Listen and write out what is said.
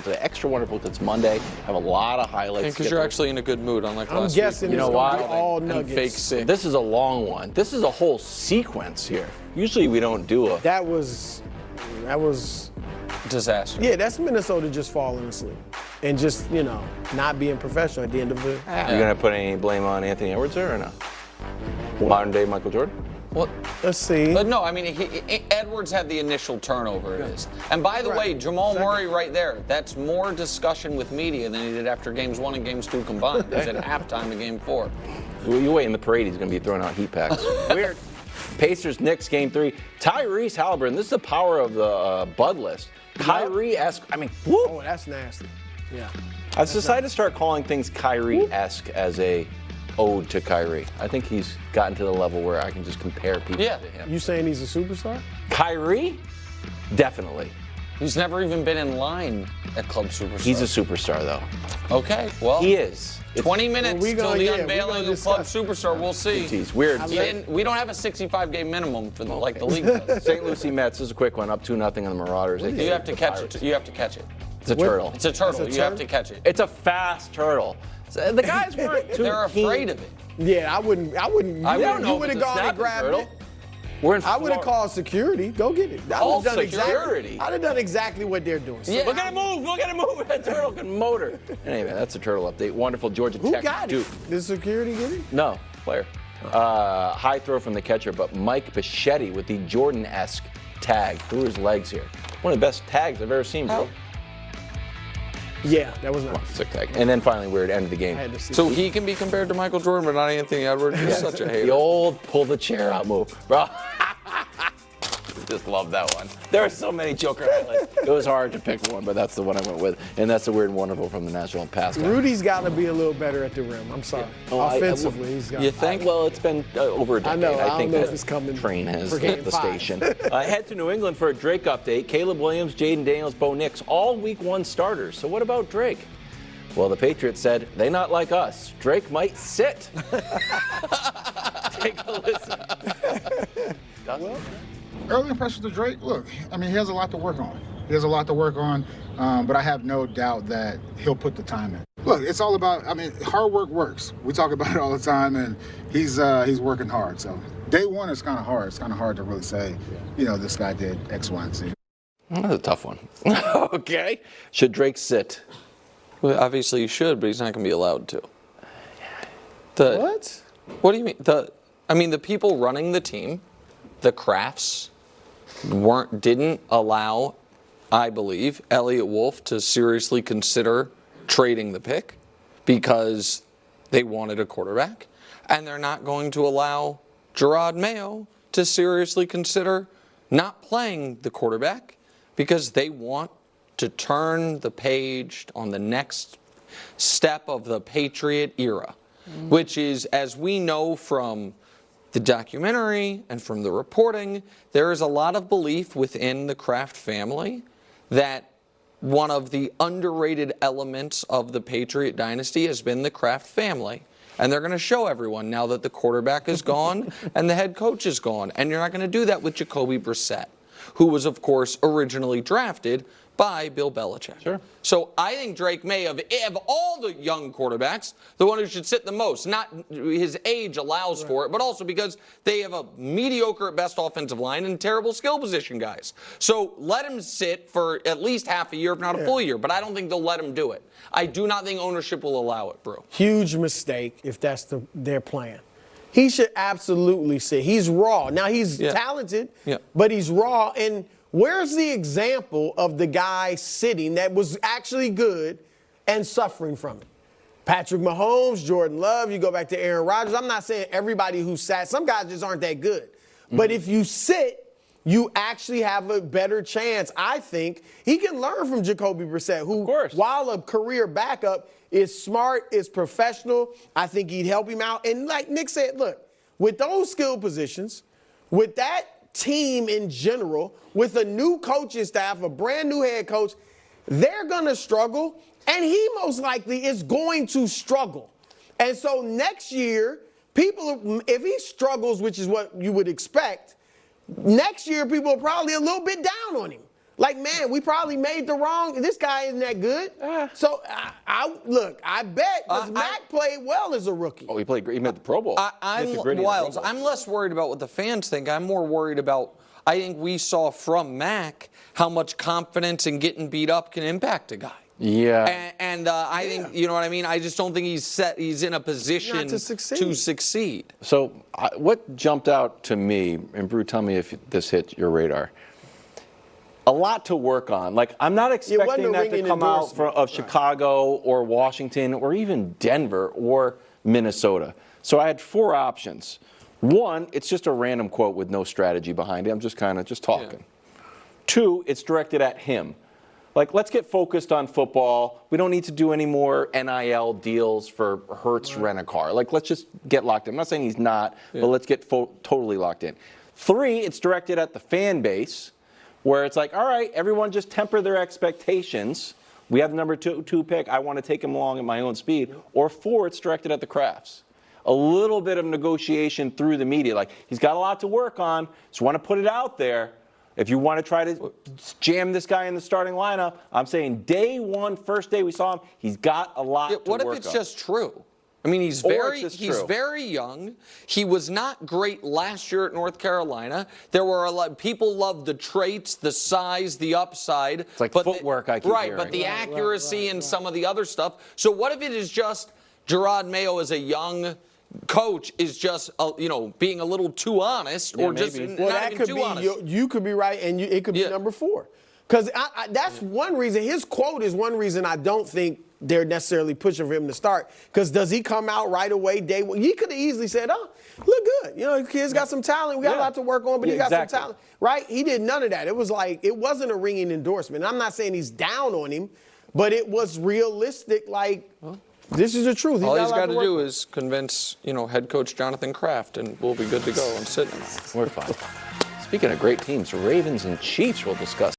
today. Extra wonderful because it's Monday. Have a lot of highlights. Because you're actually in a good mood, unlike last week. I'm guessing You know why? all And nuggets. fake sick. This is a long one. This is a whole sequence here. Usually we don't do a. That was Disaster. yeah. That's Minnesota just falling asleep and just not being professional at the end of the half. You gonna put any blame on Anthony Edwards there or no? Modern day Michael Jordan. Well, Let's see. but no, I mean, Edwards had the initial turnover. It is. And by the way, Jamal Murray right there, that's more discussion with media than he did after games 1 and games 2 combined. He's at halftime of game 4. You wait in the parade. He's gonna be throwing out heat packs. Weird. Pacers Knicks game 3. Tyrese Halliburton. This is the power of the Bud list. Kyrie-esque. I mean, whoop. Oh, that's nasty. Yeah. I've decided to start calling things Kyrie-esque as a ode to Kyrie. I think he's gotten to the level where I can just compare people to him. You saying he's a superstar? Kyrie? Definitely. He's never even been in line at Club Superstar. He's a superstar, though. Okay, well. He is. 20 minutes we till gonna- the yeah, we unveiling gonna of Club discuss. Superstar. We'll see. He's weird. We don't have a 65-game minimum for like the league does. St. Lucie Mets. This is a quick one. Up 2-0 on the Marauders. You have to catch it. You have to catch it. It's a turtle. It's a turtle. It's a You have turtle? to catch it. It's a fast turtle. So the guys weren't too They're keen. afraid of it. Yeah, I wouldn't. I don't know You if would have it's a gone and snapping grabbed turtle. it. We're in I would have Florida. called security. Go get it. I Call would've done security? I'd have done exactly what they're doing. Yeah. Look at it move! Look at it move! That turtle can motor. Anyway, that's a turtle update. Wonderful Georgia Who Tech. got Duke. it? Did security get it? No, player. High throw from the catcher, but Mike Bichetti with the Jordan-esque tag through his legs here. One of the best tags I've ever seen, bro. Yeah, that was nice. Sick tag. And then finally, we're at the end of the game. I had to see. So he can be compared to Michael Jordan, but not Anthony Edwards. You're such a The hater. old pull the chair out move, bro. Just love that one. There are so many Joker highlights. It was hard to pick one, but that's the one I went with. And that's the weird and wonderful from the national pastime. Rudy's got to be a little better at the rim. I'm sorry. Oh, Offensively, he's got. You think? Well, it's been over a decade. I know. I think don't know that if it's coming train has for hit game the 5. station. Head to New England for a Drake update. Caleb Williams, Jaden Daniels, Bo Nix, all week 1 starters. So what about Drake? Well, the Patriots said, they not like us. Drake might sit. Take a listen. Early impressions of Drake, look, I mean, he has a lot to work on. He has a lot to work on, but I have no doubt that he'll put the time in. Look, it's all about, I mean, hard work works. We talk about it all the time, and he's working hard. So day 1 is kind of hard. It's kind of hard to really say, this guy did X, Y, and Z. That's a tough one. Okay. Should Drake sit? Well, obviously he should, but he's not going to be allowed to. What? What do you mean? The people running the team, the Crafts, didn't allow, I believe, Elliott Wolf to seriously consider trading the pick because they wanted a quarterback, and they're not going to allow Jerod Mayo to seriously consider not playing the quarterback because they want to turn the page on the next step of the Patriot era, which is, as we know from the documentary and from the reporting, there is a lot of belief within the Kraft family that one of the underrated elements of the Patriot dynasty has been the Kraft family. And they're going to show everyone now that the quarterback is gone and the head coach is gone. And you're not going to do that with Jacoby Brissett, who was, of course, originally drafted by Bill Belichick. Sure. So I think Drake Maye, of all the young quarterbacks, the one who should sit the most. Not his age allows for it, but also because they have a mediocre at best offensive line and terrible skill position guys. So let him sit for at least half a year, if not a full year. But I don't think they'll let him do it. I do not think ownership will allow it, bro. Huge mistake if that's their plan. He should absolutely sit. He's raw. Now, he's talented, but he's raw. And where's the example of the guy sitting that was actually good and suffering from it? Patrick Mahomes, Jordan Love, you go back to Aaron Rodgers. I'm not saying everybody who sat. Some guys just aren't that good. But if you sit, you actually have a better chance. I think he can learn from Jacoby Brissett, who, while a career backup, is smart, is professional. I think he'd help him out. And like Nick said, look, with those skill positions, with that team in general, with a new coaching staff, a brand new head coach, they're going to struggle. And he most likely is going to struggle. And so next year, if he struggles, which is what you would expect, next year people are probably a little bit down on him. Like, man, we probably made the wrong. This guy isn't that good. So I bet because Mac played well as a rookie. Oh, he played great. He made the Pro Bowl. I'm less worried about what the fans think. I'm more worried about. I think we saw from Mac how much confidence in getting beat up can impact a guy. Yeah. And I think, you know what I mean? I just don't think he's in a position to succeed. So what jumped out to me, and Brew, tell me if this hit your radar, a lot to work on. Like, I'm not expecting that to come out of Chicago or Washington or even Denver or Minnesota. So I had 4 options. One, it's just a random quote with no strategy behind it. I'm just kind of talking. Yeah. 2, it's directed at him. Like, let's get focused on football. We don't need to do any more NIL deals for Hertz rent-a-car. Like, let's just get locked in. I'm not saying he's not, but let's get totally locked in. 3, it's directed at the fan base, where it's like, all right, everyone just temper their expectations. We have the number 2 pick. I want to take him along at my own speed. Or 4, it's directed at the Crafts. A little bit of negotiation through the media. Like, he's got a lot to work on. Just want to put it out there. If you want to try to jam this guy in the starting lineup, I'm saying day 1, first day we saw him, he's got a lot to work on. What if it's just true? I mean, he's very young. He was not great last year at North Carolina. There were a lot. People loved the traits, the size, the upside. It's like footwork, I keep hearing. But the accuracy and some of the other stuff. So what if it is just Jerod Mayo as a young coach is just, being a little too honest, or just not even too honest? You could be right, and it could be number 4. Because that's one reason. His quote is one reason I don't think they're necessarily pushing for him to start. Because does he come out right away day 1? He could have easily said, oh, look good. The kid's got some talent. We got a lot to work on, but he got some talent. Right? He did none of that. It was like, it wasn't a ringing endorsement. I'm not saying he's down on him, but it was realistic, like, this is the truth. All he's got to do is convince, head coach Jonathan Kraft, and we'll be good to go and sit. We're fine. Speaking of great teams, Ravens and Chiefs we'll discuss.